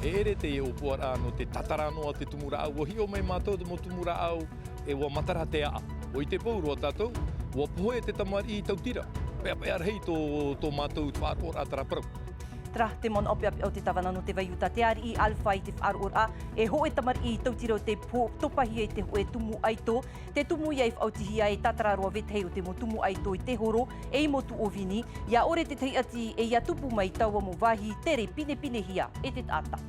ere te opua no te tatara noa te tumura au. O hio mai mātou te mo tumura au e wa matara te a. O i te pauru o tātou, wa pohe te tamari i tautira. Pea rei tō mātou whaarora atara parau. Tra te mon opi o te tawana no te vaiuta te ari i alfa i te whaarora e ho e tamari i tautira o te topahi e te ho e tumu aito. Te tumu iai whautihia e tatararoa vethei o te mo tumu aito i te horo e i motu o vini. Ia ore te tei ati e ia tupu mai taua mo wahi tere pine hia e te tata.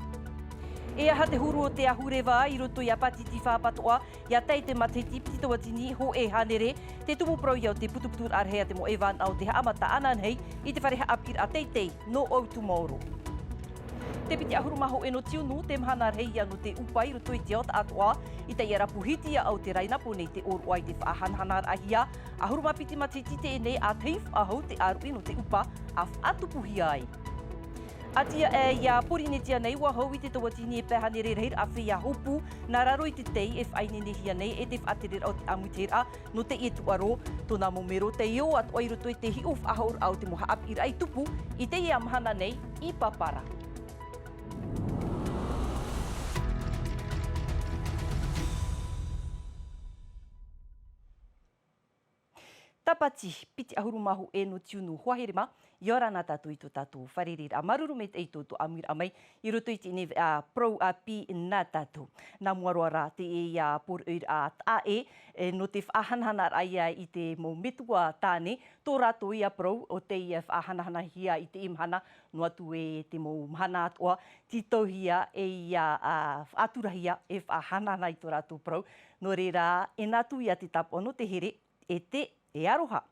E aha te huru o te ahurewa i roto i a patiti whapatoa, ia tei te matiti pititawatini ho e hanere, te tumu prau iau te putuputur arhea te mo ewan au te haamata ananhei i te whareha apir a teitei no au tumaoro. Te piti ahuru maho e no tiunu, te mahana arhei ia no te upai roto i te ot atoa, i te ia rapuhiti ia au te rainapo nei te oru ai te whaahanhanar ahia, ahuru mapiti matiti te enei a teif ahau te aru no te upa a atupuhi ai. Atia e ia porinetia nei wahau i te tawatini e pehanere reir a whia hopu na raro i te tei e whainenehia nei e te whaterer au te amutera no te e tuaro tōna momero te io at oiroto i te hiuf ahaur au te moha apir ai tupu i te ia mahana nei i papara. Tapati, piti ahuru mahu e no tiunu huahirima, i ora nā tātou i tō tātou wharerir a maruru me te i tō amir amai, i roto i tēne prau a pi nā tātou. Nā muaroa rā te e por ur a tae, no te whahanhanar aia i te mo metua tāne, tō rātou i a prau o te i whahanahana hia i te imhana, no atu e te mo mhana atoa, titohia e i aturahia e whahanahana i tō rātou prau, no reira e nātu i a te tapono te here e te e aroha.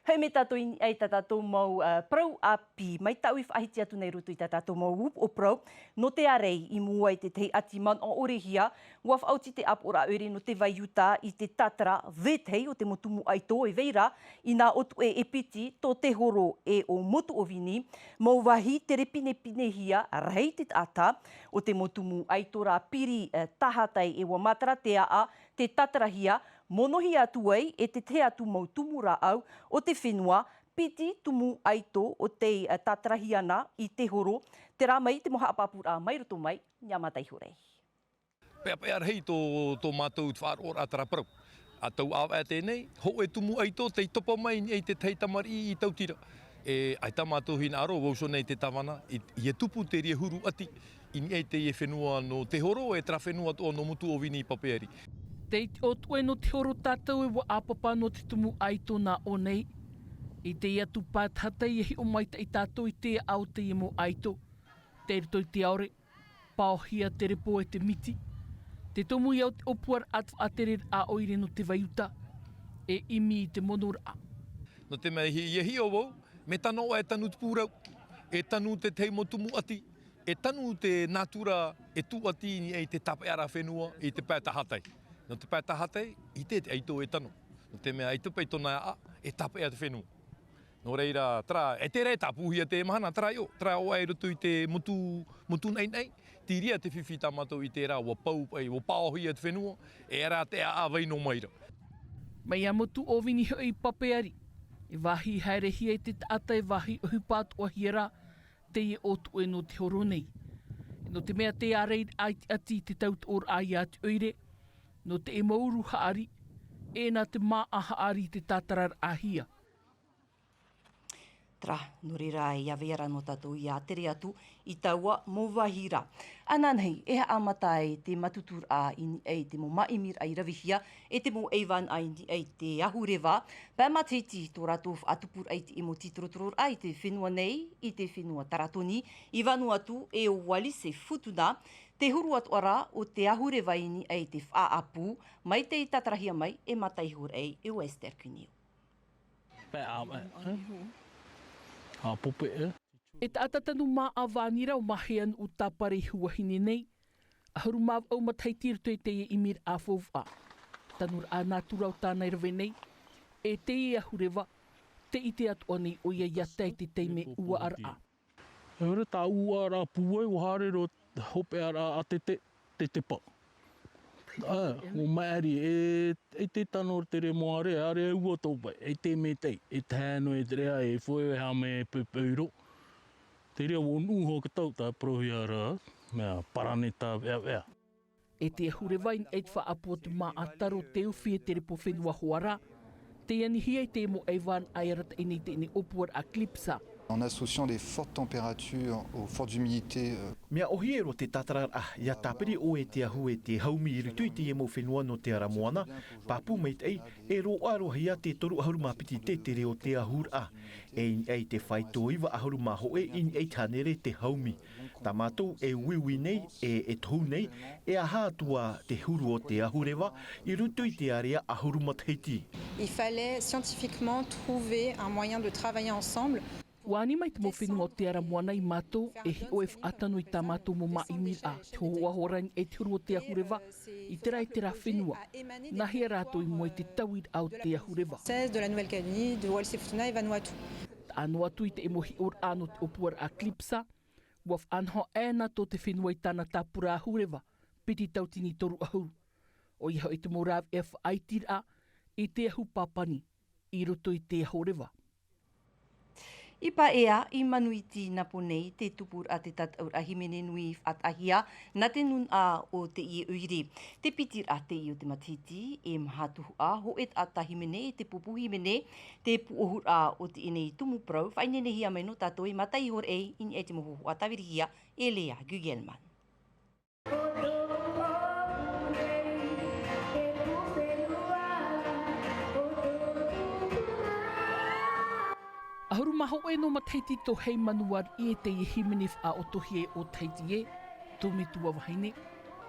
Hei me tātou ai tā tātou mau prau a pi, mai tau i whahiti atu nei roto i tā tātou mau wup o prau, no te arei i mua i te tei ati man o orehia, waf auti te apora ore no te vaiuta i te tatara vethei o te motumu aito e veira, i nā otu e epiti tō te horo e o motu o vini, mau wahi te repine hia rei te tata o te motumu aito rā piri tahatai e wa matara te a te tatarahia, monohi atu ai e te atu mau tumura au o te whenua, piti tumu aito o te tatarahi ana i te horo, te rā mai te moha apapura mai roto mai, ngā matai horei. Pea rei tō mātou whaarora atara parau. A tau awa e tēnei, ho e tumu aito te topa mai i te tei tamari i tautira. E ai tā mātou hina aro, wauso nei te tawana, i e tupu te ria huru ati, i ei te e whenua no te horo e tra whenua tō no mutu o vini i papeari. Te o tue no te horo tātou e wa apapa no te tumu aito nā o nei. I te ia tupa tata i hi o maita i tātou i te au te i mo aito. Te rito i te aore, paohia te repo e te miti. Te tomu i au te opuar atu aterer a oire no te vaiuta. E imi i te monora. No te mea i hi o wau, me tano e tanu te pūrau. E tanu te tei mo tumu ati. E tanu te natura e tu ati ni e te tapeara whenua i te pētahatai. No te pētahatai, i te aito e tano. No te mea aito pei tona a, e tape a te whenua. No reira, e te rei tapuhia te mahana, tra o ai roto i te mutu nei, tiria te whiwhi tamatou i te rā, wa paohia te whenua, e ara te a waino maira. Mai a mutu o vini i papeari, e wahi haerehia i te ata e wahi uhupāt o hiera, te e otu e no te horo nei. No te mea te arei ati te taut or ai ati oire, no te e mauru haari, e nā te maa haari te tātarar ahia. Tra, no reira e awera no tātou i atere atu i taua mo wahira. Ananhei, e amata e te matutur a i te mo maimir ai rawihia, e te mo eivan ai te ahurewa, pēma teiti tō rātou atupur ai te imo titrotoror ai te whenua nei, i te whenua taratoni, i vanu atu e o wali se futuna, te huru atu ara o te ahurewa ini ai te whaapu, mai te tatarahia mai e mataihur ai e o Ester Kunio. E tātatanu mā a wānira o mahean o tāpare huahine nei, ahuru māw au mataitira toi te e imir a fōwha. Tanur a nātura o tānai rawe nei, e te e ahurewa, te ite atu anei o ia iatai te teime ua ara. E ora tā ua ara puai o harero hope ara a te pa. O maari, e te tano te re moare, are ua tōpai, e te me tei, e tāno e te rea, e whoe hame e pupeuro. Te rea o nuho ka tau tā prohi ara, mea paraneta ea. E te hurewain eit wha apo te maa ataro teo whie tere po whenua hoara, te anihia i te mo eiwan airat ini te ini opuar a klipsa. En associant les fortes températures aux fortes humidités. Mea ohiero te tatara ia tapiri o e te ahu e te haumi i rutu i te emo whenua no te aramoana, papu meit ei e ro arohia te toru ahuruma piti te reo te ahur a. E in ei te whai toiwa ahuruma ho e in ei tanere te haumi. Tamatou e wiwi nei e tohu nei e aha atua te huru o te ahurewa i rutu i te area ahuruma teiti. Il fallait scientifiquement trouver un moyen de travailler ensemble. Wani mai te mo whenua o te aramoana i mātou e hi o e whaatanu i tā mātou mo maimir a te hoa horain e te huru o te ahurewa i te rai te rā whenua. Nahi a rātou i moe te tauid au te ahurewa. De la Nouvelle-Calédonie, de Wallis-et-Futuna et Vanuatu. Anuatu i te emohi or anu te opuar a klipsa, waf anho ena tō te whenua i tāna tāpura ahurewa, piti tautini toru ahu. O iho i te morav e whaitira i te ahu papani, i roto i te ahurewa. I pa ea, i manuiti napo nei te tupur a te tataur a himene nui whatahia na te nun a o te i uiri. Te pitir a te i o te matiti e mahatuhu a ho et a ta himene te pupu himene te puohur a o te inei tumu prau whainenehia mai no tato i matai hor ei in e te mohu a tawirihia e lea Gugelman. Ahuru maho e no mataiti to hei manuar i e te i himenif a o tohi e o taiti e, tōme tua wahine,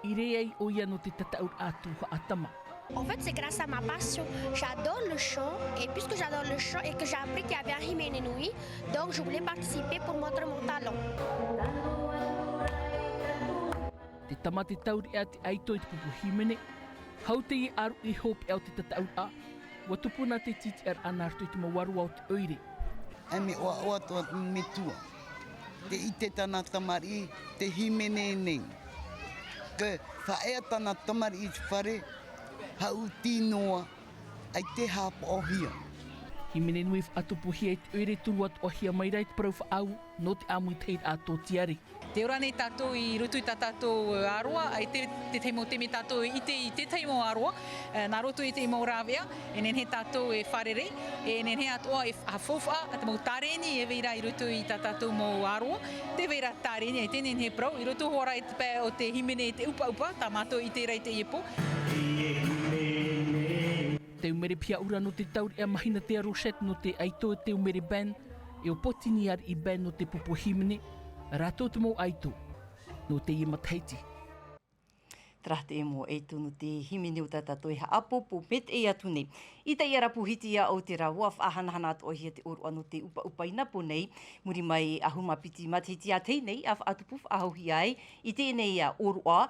i reai o ia no te tataur atuha atama. En fait, c'est grâce à ma passion. J'adore le chant et puisque j'adore le chant et que j'ai appris qu'il y avait un himenenui, donc je voulais participer pour montrer mon talent. Te tamate tauri e te aito i te pupu himene, hau te i aru i hope e au te tataur a, wa tupuna te titi ar anartu i te mawaru au te oire. E me oa toa me tua. Te ite tana tamari, te himene nei. Ke whaea tana tamari i te whare, hau tinoa, ai te hapa ohia. Himene nui whatupuhia i te oire turu atu ohia mai rai te parau whaau, no te amui teit a tō tiare. Te ora nei tātou i rutu i tā tātou aroa, ai te teimo te me tātou i te teimo aroa, nā roto i te imo rāwea, e nen he tātou e wharere, e nen he atoa e hawhowha, a te mau tāreni e veira i rutu i tā tātou mau aroa, te veira tāreni, e tenen he prau, i rutu hora i te pē o te himene te upa-upa, tā mātou i te rei te iepo. Te umere pia ura no te tauri a mahina te aroshet no te aito e te umere ban, e o potini ar i ban no te pupu himene, rato te mo aito, no te i mataiti. Trahte e mo e tunu te himene o tatato e haapopo met e atu nei. I te iara puhiti a o te rawa whahanahana atu ohia te oru anu te upa-upa inapo nei, muri mai ahuma piti matiti a tei nei, a whaatupuf ahohi ai, i tēnei a oru a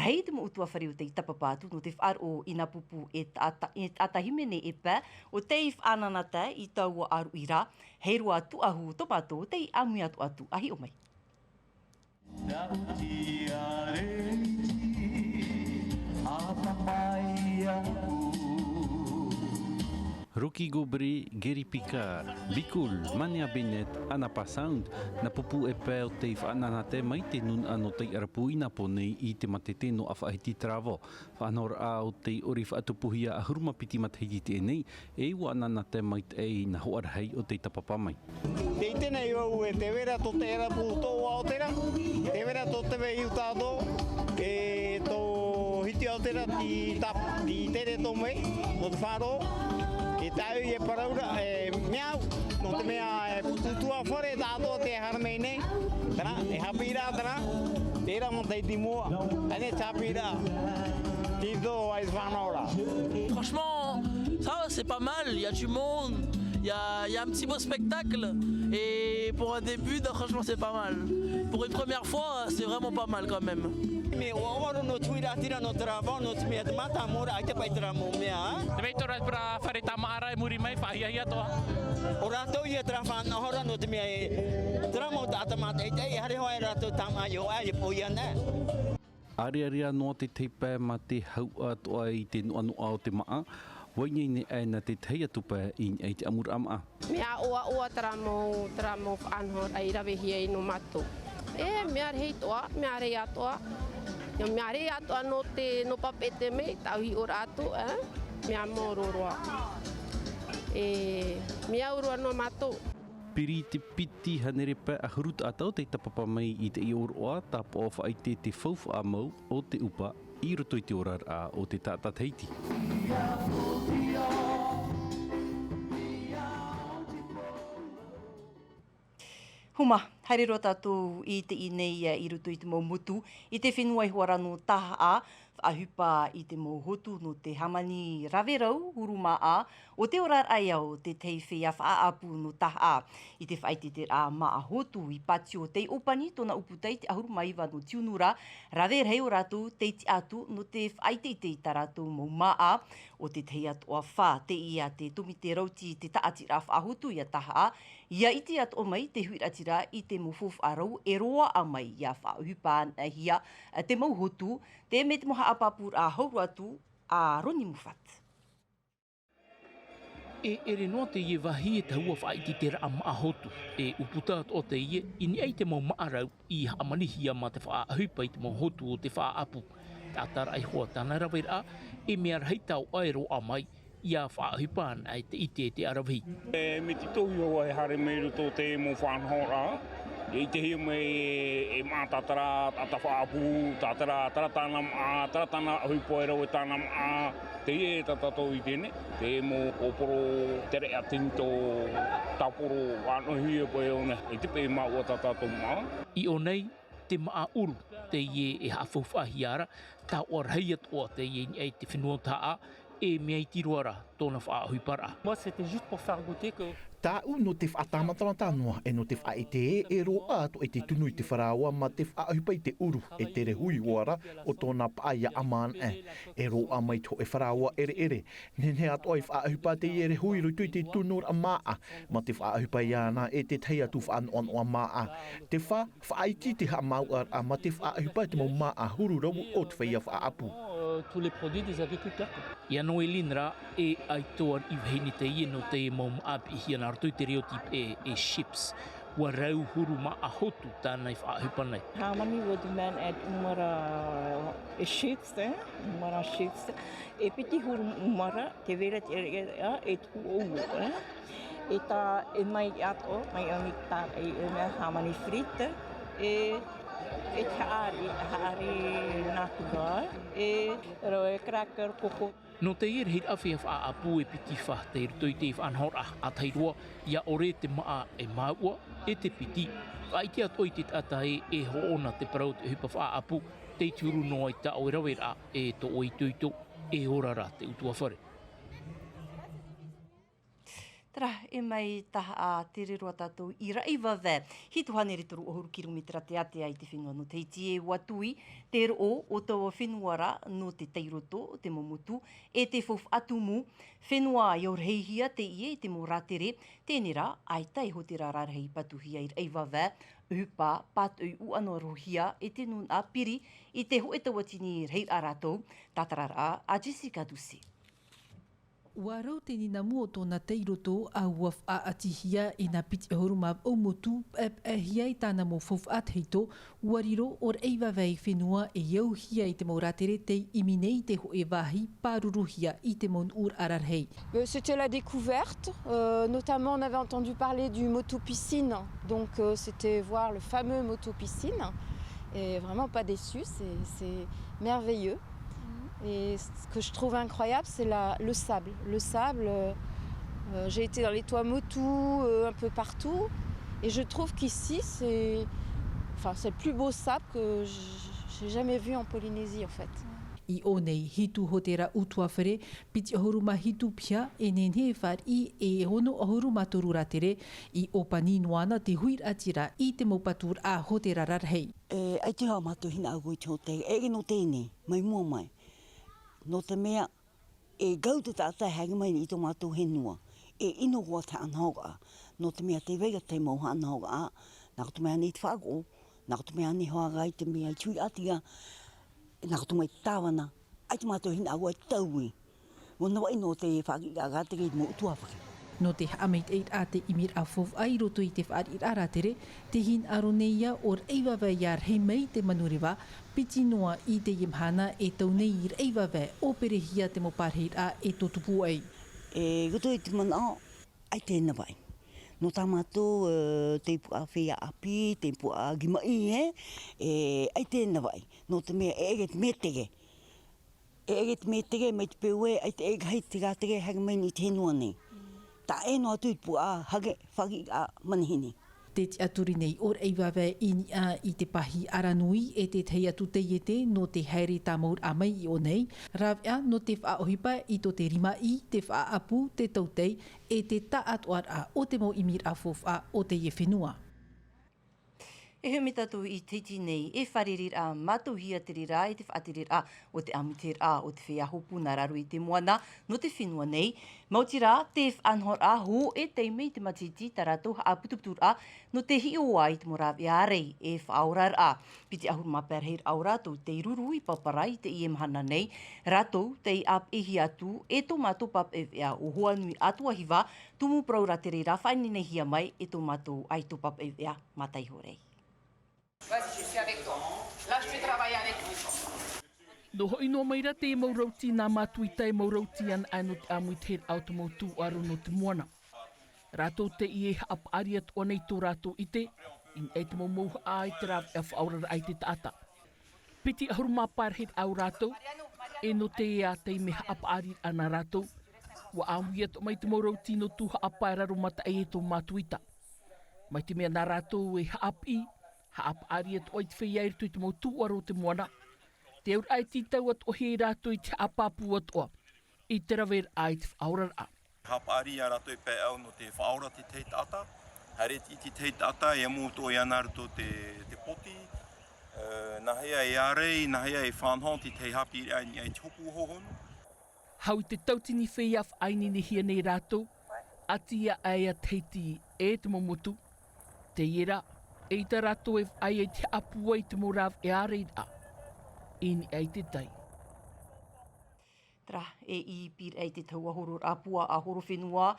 rei te mo utua whare o te tapapatu no te whaar o inapupu e tata himene e pā, o te i whananata i taua aru i rā, heirua atu ahu tomato te i amui atu ahi o mai. Rocky Gobri, Gary Picard, Bikul, Mania Bennett, Anapa Sound, na pupu e pēo te whananate mai te nun ano te arapu ina ponei i te matete no a whaahiti travo. Whanor a o te ori whaatupuhia a huruma piti matahiti te nei, e ua ananate mai te ei na hoarhei o te tapapamai. Te tenei au e te vera to te arapu tō aotera, te vera to te vei utato, e tō hiti aotera ti tere tō mei, no te wharo, e tau i e paraura e miau, no te mea e putua whare tātua te haramei nei, tana, e hapira tana, tērā mo teiti mua, ane tāpira, tito ai whanora. Franchement, ça c'est pas mal, il y a du monde, il y a un petit beau spectacle, et pour un début, franchement c'est pas mal. Pour une première fois, c'est vraiment pas mal quand même. Me ooro no tuira tira no trava no me mata mora ai te pai tra mo mea. Te vei tora para whare tamaara e muri mai whahiahia toa. Ora to ia trafa no hora no te me tramo tata mata e te hare hoa rato tama yo ai po ia na. Ariaria no te teipa ma te hau atoa i te noa o te maa. Wainei ne e na te teia tupa i ei te amur ama. Mea oa tramo anhor ai rawehia i no mato. E mea rei toa, mea rei atoa. Mea rei atoa no papete me, tauhi ora atu, mea mororoa. E mea urua no matou. Piri te piti hanere pa a hurut atau te tapapa mai I te ioroa tapo o whaite te faufu a mau o te upa I roto I te orar a o te tātateiti. Huma, haere roa tātou I te inei I roto I te mau mutu, I te whenua I huara no taha a, whaahupa I te mau hotu no te hamani rawerau, huruma a, o te orar ai au te teiwhi a whaapu no taha a, I te whaite te a maa hotu I pati o te opani, tona uputei te ahuruma iwa no tiunura, rawerhei o rātou, te iti atu no te whaite te I tā rātou mau maa, o te tei atu a whā, te ia te tumi te rauti te taati rā whaahotu I a taha a, ia iti atu o mai te huiratira I te mufof arau e roa a mai ia whaahupa hia te mau hotu, te me te moha apapur a hauru atu a roni mufat. E ere noa te ie wahi e tahua whaiti te raa maa hotu. E uputa o te ie, ini ei te mau maarau I hamanihia ma te whaahupa I te mau hotu o te whaapu. Tātara ai hoa tāna rawera e mea rei tau aero a mai ia whaahupa ai te ite te arawahi. Me te tohi hoa e hare me ruto te mo whanhora. I te hia me e maa tātara, tata whaapu, tātara, tātana maa, tātana ahupo e rau e tāna maa, te ie tātou I tēne, te mo oporo tere a tinto tāporo wānohi e koe o ne, e te pe maa ua tātou maa. I o nei, te maa uru, te ie e hawhawhahi ara, tā o rei atoa te ie ni ei te whenua taa, e mea I tiroara tōna whaahupara. Moi, c'était juste pour faire goûter que... Tāu no te whaatāmatana tānoa e no te whaite e roa atu e te tunu I te wharaua ma te whaahupa I te uru e te rehui oara o tōna paia aman e roa mai to e wharaua ere ere. Nene atu ai whaahupa te e rehui rutu I te tunur a maa ma te whaahupa I ana e te teia tu whaanoan o a maa. Te whaaiti te hamau a ma te whaahupa te mau maa huru rau o te whaia whaapu. Tous les produits des agriculteurs. Ia no e linra e aitoan I wheni te ie no te mau maapi hia nā rotoi te reotip e ships. Wa rau huru maa hotu tāna I whaahupa nei. How many would man at umara ships, umara ships. E piti huru umara, te vera te e tu ou, E tā e mai ato, mai ami tā e mea hamani frita, e haari natura, e roe cracker koko. No te ere hei awhi a whaapu e piti wha te rutoi te whanhora a teiroa, ia ore te maa e maua e te piti. Whaiti atoi te tata e hoona te parau te hupa whaapu, te turu noa I ta o rawera e to oi tuito e orara te utua whare. Tara, e mai taha a te reroa tātou I raiwa vē. Hi tuhane re toru ohuru kilometera te atea I te whenua no te iti e watui, te ro o taua whenuara no te teiroto, te momutu, e te fof atumu, whenua I aurheihia te ie te mo ratere, tēnera, ai tai ho te rararhei patuhia I raiwa vē, upa, pātui uano rohia, e te nun a piri, I te ho e tawatini rei a rātou, tātarara a Jessica Dusi. Wa rau te nina mua tōna teiroto a ua whaatihia I nā piti ahuruma o motu e hia I tāna mo fof atheito, wariro or eiva vei whenua e iau hia I te mauratere te iminei te ho e wahi pāruruhia I te mon ur ararhei. C'était la découverte, notamment on avait entendu parler du moto-piscine, donc c'était voir le fameux moto-piscine, et vraiment pas déçu, c'est merveilleux. Et ce que je trouve incroyable, c'est le sable. Le sable, j'ai été dans les toits motu, un peu partout. Et je trouve qu'ici, c'est le plus beau sable que j'ai jamais vu en Polynésie, en fait. I o nei hitu ho te ra utua where, piti ahuruma hitu pia e nenhe whari e hono ahuruma toru ratere I o paninoana te huir atira I te maupatur a ho te rararhei. Ai te hao matu hina au i te ege no tēne, mai mua mai. No te mea, e gau te tātai hangi mai I tō mātou henua, e ino hoa te anhoga. No te mea te vega te mau anhoga a, nā koto mea ni te whāko, nā koto mea ni hoaga I te mea I tui atia, nā koto mea tāwana, ai te mātou hina au ai taui. Wana wai no te whaki ka te kei mo utuawhaki. No te hameit eit a te imir a fof ai roto i te whaari aratere, te hin aroneia or eiwawe iar hei mei te manuriwa, piti noa i te imhana e tau nei ir eiwawe o perehia te moparheit a e totupu ai. E roto i te mana, ai tēnā wai. No tamato te pua whea api, te pua gimai, ai tēnā wai. No te mea e eret metere. E eret metere me te peue, ai te eret hei te rātere hara mai ni te henua nei. Ta e no atu i pua hare whari a manihini. Te te aturi nei or eiwawe ini a i te pahi aranui e te tei atu te no te haere tā maur a mai i o nei. Rawea no te whaohipa i to te rima i, te whaapu, te tautei e te taatuar a o te mo imir a fofa o te ie whenua. E humi tatu i titi nei, e wharirir a matuhia te rira e te whaatirir a o te amitir a o te whea hopu na raru i te moana, no te whenua nei. Mauti rā, te whanhor a ho e teimei te matiti ta rato a putuputur a no te hi o ai te morawi a rei e whaorar a. Piti ahur maperheir au rato te iruru i paparai te i emhana nei. Rato te i ap ihi atu e to mato pap e vea o hoa nui atua hiwa tumu praura te rira whainine hia mai e to mato ai to pap e vea matai horei. Vas-y, je suis avec toi. Là, je peux travailler avec vous. No hoi no maira te maurauti nā mātui tai maurauti an anu te amui te au te mautu aru no te moana. Rātou te i e haap ariat o nei tō rātou i te, in e te maumauha a i te rāw e whaurara ai te taata. Piti ahuru māpārheit au rātou, e no te ea te me haap ariat ana rātou, wa amuia to mai te maurauti no tu haap airaru mata e tō mātuita. Mai te mea nā rātou e haap i, haap ariat o i te whaiair tui te mautu aru te moana. Te aur ai ti tau at o hei rātou i te apapu at oa, i te rawer ai te whaorar a. Haap ari a rātou i pē au no te whaora te teit ata, haret i te teit ata e mūto i anaruto te poti, nahea e arei, nahea e whanhon ti te hapi ai te hopu hohonu. Hau te tautini whaiaf aini ni hia nei rātou, atia ai a teiti e te momotu, te iera, e te rātou e ai te apu ai te morav e areid a. Ini ai te tai. Tra, e i pir ai te taua horor apua a horo whenua,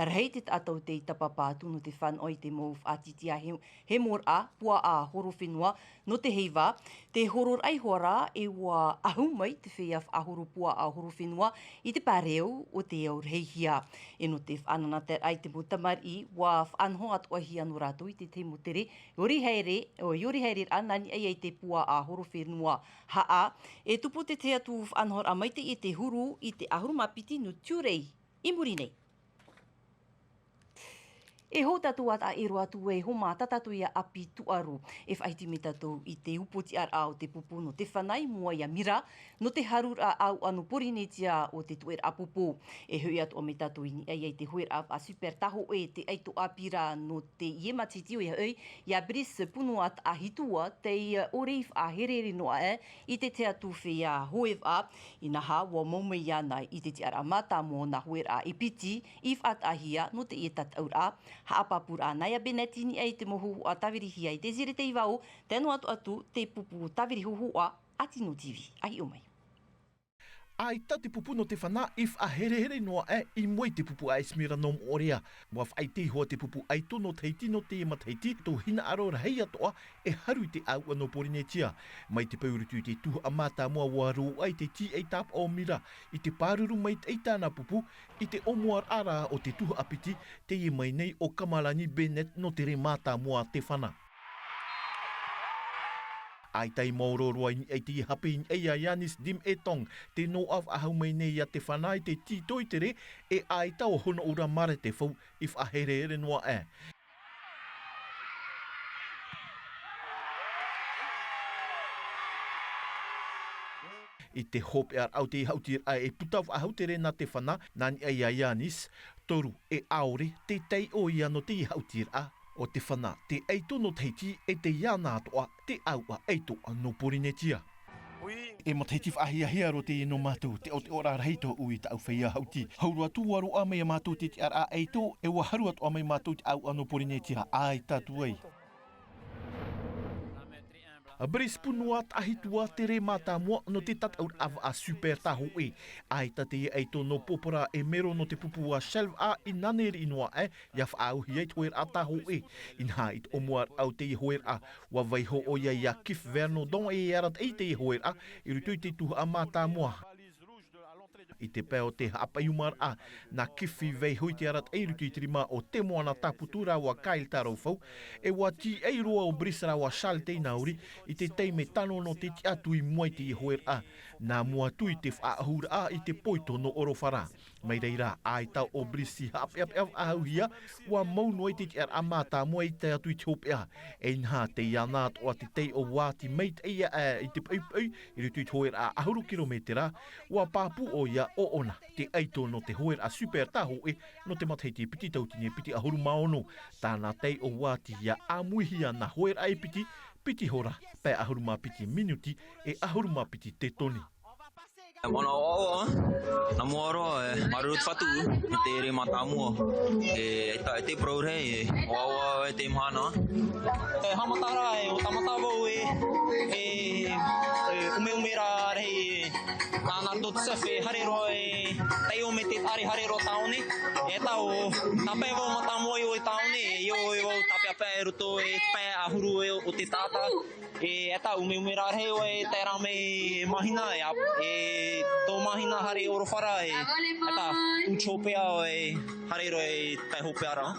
rei te atau te tapapa tunu te whan oi te mou atitia he mor a pua a horo whenua no te heiva. Te horor ai hoara e ua ahu mai te whea ahoro pua a horo whenua i te pareo o te au reihia. E no te whananata ai te mutamar i wa whanho at ohi anu rātou i te te mutere. Yori heire anani ai te pua a horo whenua haa. E tupu te atu whanhor a maite i te huru i te ahurumapiti no tiurei i muri nei. E ho tatu at a ero atu e ho mata tatu ia api tuaru. E whaiti me tatu i te upoti ar au te pupu no te whanai mua ia mira no te harur a au anu porinetia o te tuer apupu. E hui atu o me tatu ini ai te huer a super taho e te eito apira no te iematitio ia oi ia bris punu at a hitua te oreif a herere noa i te atu whea hoev a ina ha wa momo ia nai i te tiara mata mo na huer a ipiti if at ahia no te ietat aur a haapapura naia benetini ai te mohu a tawirihi ai te zire te iwao, tēnu atu te pupu tawirihuhu a Atino TV. Ai o mai. Ai ta te pupu no te whana if a here noa i moi te pupu a esmira nom orea. Mua whai te hoa te pupu ai tono teiti no te ema teiti tō hina aro rei atoa e haru te au ano porinetia. Mai te paurutu te tuhu a mata mua waru ai te ti ei tap o mira i te pāruru mai te eitana pupu i te omuar ara o te tuhu apiti te i mai nei o Kamalani Bennett no te re mata mua te whana. Ai tai mauroroa ai te hape ai a Yanis Dim Etong te no av ahau mai nei a te whanai te titoi tere e ai tau hono ura mare te whau if a here noa e. I te hope ar au te hautir ai e putaw ahau tere na te whana nani ai a Yanis toru e aore te tei o ia no te hautir a. O te whana, te eito no teiti e te iana atoa te aua eito no porinetia. E mo teiti whahia ro te ino mātou, te o te ora reito ui ta au whaia hauti. Haurua tūwaru a mea mātou te te ara eito, e wa haru atu a mea mātou te au no porinetia, ai tatu ei. Bris punua tahitua tere mata mua no te tataur ava a super taho e. Ai tate e to no popora e mero no te pupu a shelf a inaneri inua ia whaauhi eit hoer a taho e. Inha it omuar au te hoer a wa vaiho o ia kif verno don e arat e te hoer a i rutu te tuha a mata mua. I te peo te hapaiumar a na kifi vei hui te arat eiru ki trima o te moana taputura wa kail tarau fau e wa ti eiroa o brisara wa shal te nauri i te teime tano no te atu i muai te hoer a na mua tui te whaahura a i te poito no orowhara. Mai reira ai tau o brisi hape ahauhia wa maunu i te ar amata mua i te atu i te hopea e nha te ianat o te tei o wati meit eia i te paupau i rutu i te hoer a ahuru kilometera wa papu o ia o ona te aito no te hoer a super taho e no te matheiti piti tautine piti ahuru maono tāna tei o wati ia amuihia na hoer a piti hora pe ahuru ma piti minuti e ahuru ma piti te toni. Ona o na moaro marut fatu te re matamua e te prore e o te mana e hamatara e o tamatavo e umera re ana tot sefe harero e tai o mete ari harero taone e tau tapevo matamo o taone yo tape ruto e pe ahuru o te tata e tau umera re o e terame mahina e to mahina hari orofara e ata uchopea e hari roi tai hopeara.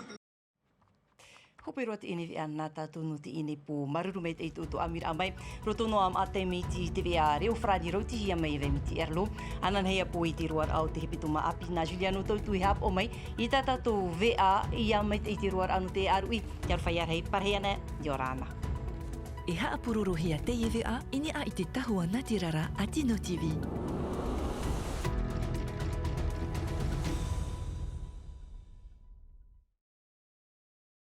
Hope roa te ine vea nā tātou no te ine po maruru mei te ito amir amai. Roto no am ate mei te vea reo fradi rauti hi amai vei miti erlo. Anan hea po i te roar au te hepito ma api na Juliano tautu i hap o mai. I tā tātou vea i amai te ite roar anu te aru i. Te aru whai arhei parheana, i orana. E haa pororohia te vea ini a i te tahua Natirara a Tino TV.